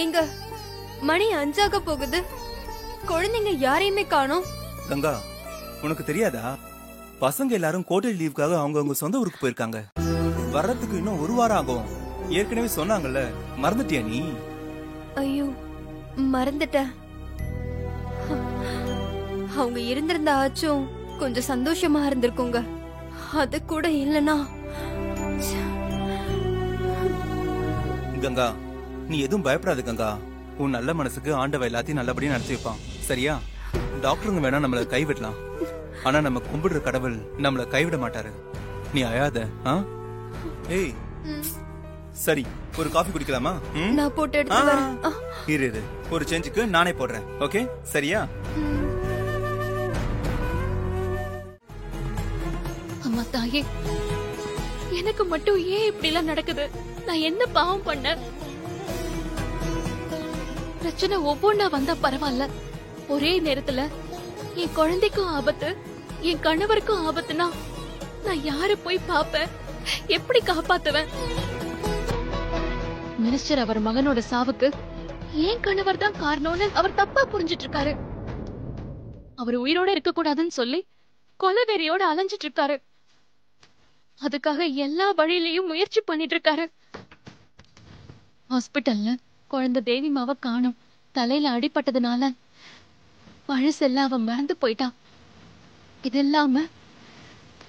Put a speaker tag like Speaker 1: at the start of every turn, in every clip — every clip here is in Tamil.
Speaker 1: ஏங்க மணி 5 போகுது, குழந்தைங்க யாரையுமே காணோம்.
Speaker 2: கங்கா, உனக்கு தெரியாதா? பசங்க எல்லாரும் கோட்டை லீவுக்காக அவங்க சொந்த ஊருக்கு போயிருக்காங்க. வர்றதுக்கு இன்னும் 1 வாரம் ஆகும். ஏற்கனவே சொன்னாங்கல்ல, மறந்துட்டியா நீ?
Speaker 1: ஐயோ, மறந்துட்டேன். அவங்க இருந்திருந்தா ஆச்சும் கொஞ்சம் சந்தோஷமா இருந்திருக்குங்க. அது கூட இல்லனா.
Speaker 2: கங்கா, நீ எதுவும் பயப்படாத கங்கா. உன் நல்ல மனசுக்கு ஆண்டவ எல்லாத்தையும் நல்லபடியா நடத்தி வைப்பான், சரியா? டாக்டருங்க வேணா நம்மள கைவிடலாம், ஆனா நம்ம கும்பிடுற கடவுள் நம்மள கைவிட மாட்டாரு. நீ அழாத. ஏய், சரி, ஒரு காஃபி குடிக்கலாமா?
Speaker 1: நான் போட்டு எடுத்து வரேன்.
Speaker 2: இரு, ஒரு சேஞ்சுக்கு நானே போடுறேன். ஓகே, சரியா?
Speaker 3: அம்மா தாயே, எனக்கு மட்டும் ஏன் இப்படி எல்லாம் நடக்குது? நான் என்ன பாவம் பண்ண? பிரச்சனை ஒவ்வொன்னா வந்தா பரவாயில்ல, ஒரே நேரத்துல என் குழந்தைக்கும் ஆபத்து, என் கணவருக்கும் ஆபத்துனா நான் யார போய் பாப்பேன்? எப்படி காப்பாத்துவேன்? மினிஸ்டர் அவர் மகனோட சாவுக்கு ஏன் கணவர் தான் காரணம்னு அவர் தப்பா புரிஞ்சிட்டு இருக்காரு. அவர் உயிரோட இருக்க கூடாதுன்னு சொல்லி கொலவெறியோட அலைஞ்சிட்டு இருக்காரு. அதுக்காக எல்லா வழியிலயும் முயற்சி பண்ணிட்டு இருக்காரு. ஹாஸ்பிட்டல்ல குழந்தை தேவிமாவ காணோம். தலையில அடிபட்டதுனால பழசெல்லாம் அவன் மறந்து போயிட்டான். இது இல்லாம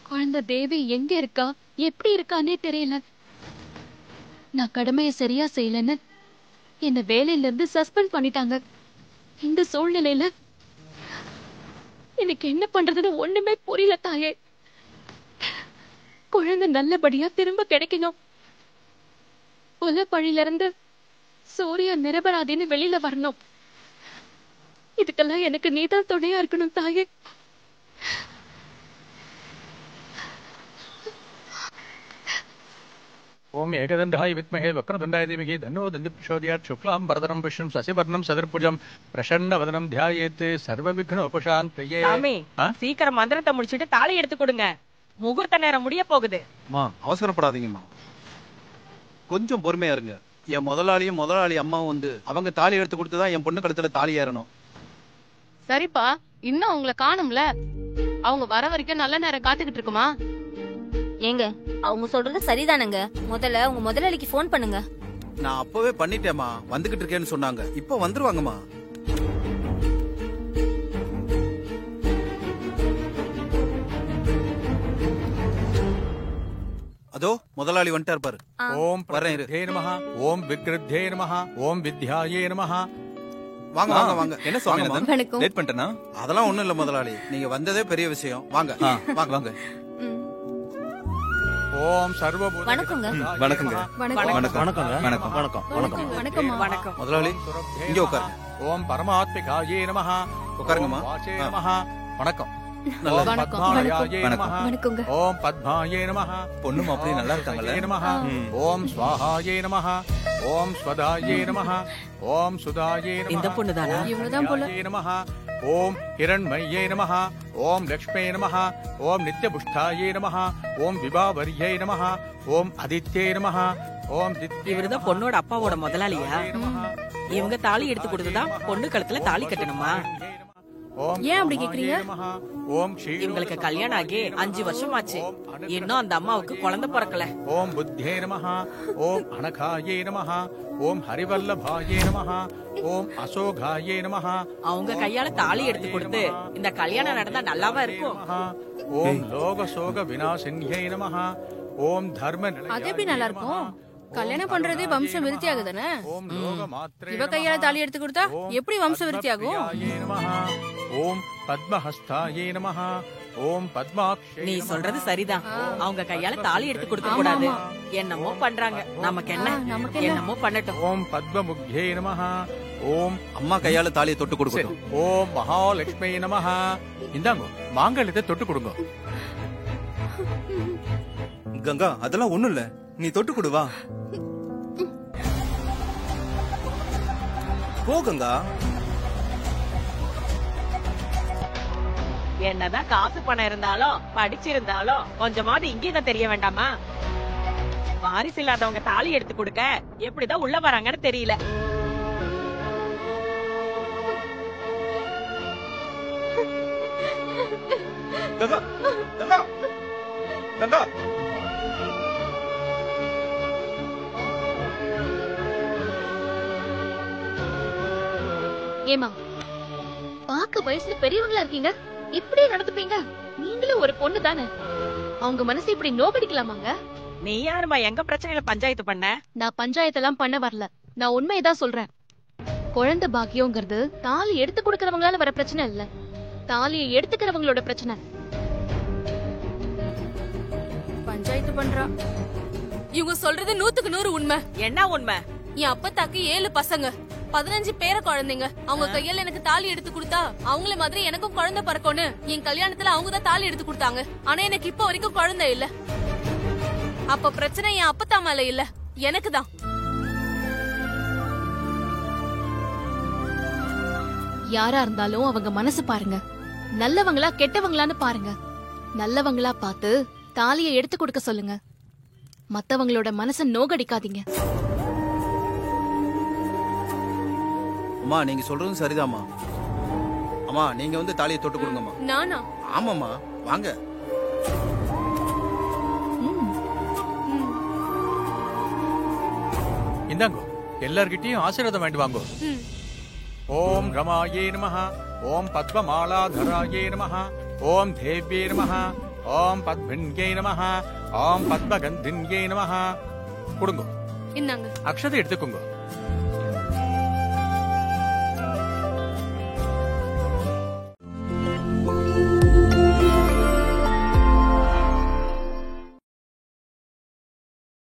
Speaker 3: குழந்தை தேவி எங்க இருக்கா, எப்படி இருக்கானே தெரியல. நான் கடமையை சரியா செய்யலன்னு என்ன வேலையில இருந்து சஸ்பெண்ட் பண்ணிட்டாங்க. இந்த சூழ்நிலையில எனக்கு என்ன பண்றதுன்னு ஒண்ணுமே புரியல தாயே. குழந்தை நல்லபடியா திரும்ப கிடைக்கணும். கொலை பழியில இருந்து சூர்யா நிரபராதின்னு வெளியில வரணும். இதுக்கெல்லாம் எனக்கு நீதான் துணையா இருக்கணும் தாயே.
Speaker 4: ஓம் ஏகதண்டாய வித்மஹே வக்ரதுண்டாய தீமஹி தன்னோ தந்தி பிரச்சோதயாத். சுக்லாம் பரதரம் விஷ்ணும் சசிவர்ணம் சதுர்புஜம் பிரசன்ன வதனம் தியாயேத் சர்வ விக்ன உபசாந்தயே.
Speaker 5: சாமி, சீக்கிரம் மந்திரத்தை முடிச்சிட்டு தாலி எடுத்து கொடுங்க. முகூர்த்த நேரம் முடிய போகுது.
Speaker 6: அவசரப்படாதீங்கம்மா, கொஞ்சம் பொறுமையா இருங்க. என் முதலாளி அம்மாவும் வந்து அவங்க தாலி எடுத்து கொடுத்துதான் என் பொண்ணு கழுத்துல தாலி ஏறணும்.
Speaker 3: சரிப்பா, இன்னும் அவங்கள காணும்ல. அவங்க வர வரைக்கும் நல்ல நேரம் காத்துக்கிட்டு இருக்குமா?
Speaker 7: ஏங்க, அவங்க சொல்றது சரிதானங்க. முதல்ல உங்க முதலாளிக்கு போன் பண்ணுங்க.
Speaker 6: நான் அப்பவே பண்ணிட்டேமா, வந்துகிட்டு இருக்கேன்னு சொன்னாங்க. இப்ப வந்துருவாங்கம்மா. அதோ முதலாளி வந்துட்டார் பாரு.
Speaker 4: ஓம் பரதே நமஹ, ஓம் விக்ருத்தே நமஹ, ஓம் வித்யாயே நமஹ.
Speaker 6: வாங்க வாங்க வாங்க.
Speaker 2: என்ன சுவாமிநாதன், லேட் பண்ணிட்டேனா?
Speaker 6: அதெல்லாம் ஒண்ணும் இல்ல முதலாளி, நீங்க வந்ததே பெரிய விஷயம். வாங்க வாங்க வாங்க.
Speaker 4: ஓம் சர்வ
Speaker 7: வணக்கங்க.
Speaker 2: வணக்கங்க.
Speaker 1: வணக்கம்.
Speaker 6: முதலாளி இங்க உட்காருங்க.
Speaker 4: ஓம் பரமாத்மிகாயே நமஹ.
Speaker 6: உட்காருங்கம்மா.
Speaker 4: வணக்கம்.
Speaker 1: வணக்கங்க.
Speaker 4: ஓம் பத்மாயே நமஹ.
Speaker 2: பொண்ணு மாப்பிள்ளை நல்லா இருக்காங்கல்ல?
Speaker 4: நமஹ. ஓம் ஸ்வாஹாயே நமஹ. ஓம் ஸ்வதாயே நமஹ. ஓம் சுதாயே நமஹ.
Speaker 5: இந்த பொண்ணுதானா?
Speaker 1: இவங்கதான் போல.
Speaker 4: நமஹ. ஓம் ஹிரண்மயே நமஹ. ஓம் லக்ஷ்மே நமஹ. ஓம் நித்யபுஷ்டாயே நமஹ. ஓம் விபாவர்யே நமஹ. ஓம் அதித்யே நமஹ. ஓம் தித்யே.
Speaker 5: இவருதான் பொண்ணோட அப்பாவோட முதலாளியா? இவங்க தாலி எடுத்து கொடுத்துதான் பொண்ணு கழுத்துல தாலி கட்டணுமா?
Speaker 1: ஏன் அப்படி கேக்குறீங்க?
Speaker 5: இவங்களுக்கு கல்யாணம் ஆகி 5 வருஷம் ஆச்சு. இன்னும் அந்த அம்மாவுக்கு குழந்தை பிறக்கல.
Speaker 4: ஓம் புத்தே நமஹ. ஓம் அனகாயே நமஹ. ஓம் ஹரிவல்லபாயே நமஹ. ஓம் அசோகாயே நமஹ.
Speaker 5: அவங்க கையால தாலி எடுத்து கொடுத்து இந்த கல்யாணம் நடந்தா நல்லாவா இருக்கும்?
Speaker 4: ஓம் லோக சோக விநாசின்யே நமஹ. ஓம் தர்ம.
Speaker 1: அது எப்படி நல்லா இருக்கும்? கல்யாணம் பண்றதே வம்ச விருத்தி ஆகுதானே? இவ கையால தாலி எடுத்து கொடுத்தா எப்படி வம்ச விருத்தி ஆகும்?
Speaker 4: ஓம் பத்மஹஸ்தாயே நமஹ. ஓம் பத்மாக்ஷே.
Speaker 5: நீ சொல்றது சரிதான். அவங்க கையால தாலி எடுத்து கொடுக்க கூடாது. என்னமோ பண்றாங்க, நமக்கு என்ன? என்னமோ பண்ணட்டும்.
Speaker 4: ஓம் பத்மமுக்யே நமஹ. ஓம்
Speaker 6: அம்மா கையால தாலியை தொட்டு கொடுக்கணும்.
Speaker 4: ஓம் மகாலட்சுமி நமஹ. இந்தாங்க, மாங்கல்யத்தை தொட்டு கொடுங்க.
Speaker 2: கங்கா, அதெல்லாம் ஒண்ணும் இல்ல, நீ தொட்டு கொடுவா. போ கங்கா.
Speaker 5: என்னதான் காசு பணம் இருந்தாலும் படிச்சிருந்தாலும் கொஞ்சமாவது இங்கதான் தெரிய வேண்டாமா? வாரிசு இல்லாதவங்க தாலி எடுத்து கொடுக்க எப்படிதான் உள்ள வராங்கன்னு தெரியல.
Speaker 6: கங்கா கங்கா கங்கா
Speaker 3: ஏமா பாக்க வயசுல பெரியவங்களா இருக்கீங்க, இப்படியே நடந்துப்பீங்க? நீங்களும் ஒரு பொண்ணு தானே, அவங்க மனசை இப்படி நோக்கடிக்கலாமாங்க?
Speaker 5: நீ யாருமா எங்க பிரச்சனையில பஞ்சாயத்து பண்ண?
Speaker 3: நான் பஞ்சாயத்தெல்லாம் பண்ண வரல, நான் உண்மையதான் சொல்றேன். குழந்தை பாக்கியங்கிறது தாலி எடுத்து கொடுக்கறவங்களால வர பிரச்சனை இல்ல, தாலியை எடுத்துக்கிறவங்களோட பிரச்சனை.
Speaker 1: பஞ்சாயத்து பண்றா. இவங்க சொல்றது 100க்கு 100 உண்மை.
Speaker 5: என்ன உண்மை?
Speaker 1: என் அப்பத்தாக்கு 7 பசங்க, 15 பேர குழந்தைங்க. அவங்க கையால எனக்கு தாலி எடுத்து கொடுத்தா அவங்கள மாதிரி எனக்கும் குழந்தை பிறக்கும்னு என் கல்யாணத்துல அவங்க தான் தாலி எடுத்து கொடுத்தாங்க. ஆனா எனக்கு இப்ப வரைக்கும் குழந்தை இல்ல. அப்ப பிரச்சனை என் அப்பத்தா மேல இல்ல, எனக்கு தான்.
Speaker 3: யாரா இருந்தாலும் அவங்க மனசு பாருங்க, நல்லவங்களா கெட்டவங்களான்னு பாருங்க. நல்லவங்களா பார்த்து தாலியை எடுத்து கொடுக்க சொல்லுங்க, மத்தவங்களோட மனச நோகடிக்காதீங்க.
Speaker 6: அம்மா நீங்க சொல்றதும் சரிதாம்மா. அம்மா நீங்க வந்து தாலியை தொட்டு கொடுங்கம்மா.
Speaker 1: நானா?
Speaker 6: ஆமாம்மா வாங்க.
Speaker 4: இந்தாங்கோ, எல்லார்கிட்டயும் ஆசீர்வாதம் வேண்டி வாங்கோ. ஓம் ரமாயே நமஹ, ஓம் பத்மமாலாதராயே நமஹ, ஓம் தேவ்யே நமஹ, ஓம் பத்மன்யே நமஹ, ஓம் பத்மகந்தின்யே நமஹ. கொடுங்கோ.
Speaker 1: இந்தாங்க.
Speaker 4: அக்ஷதை எடுத்துக்கோங்க.